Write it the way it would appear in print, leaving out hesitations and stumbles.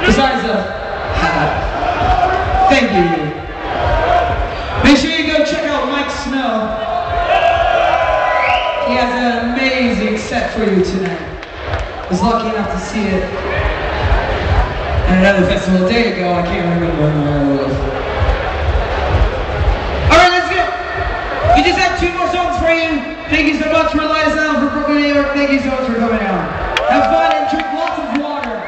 Besides thank you. Make sure you go check out Mike Snow. He has an amazing set for you tonight. I was lucky enough to see it at another festival a day ago. I can't remember where it was. Alright, let's go! We just have 2 more songs for you. Thank you so much for Asylum for Brooklyn, New York. Thank you so much for coming out. Have fun and drink lots of water.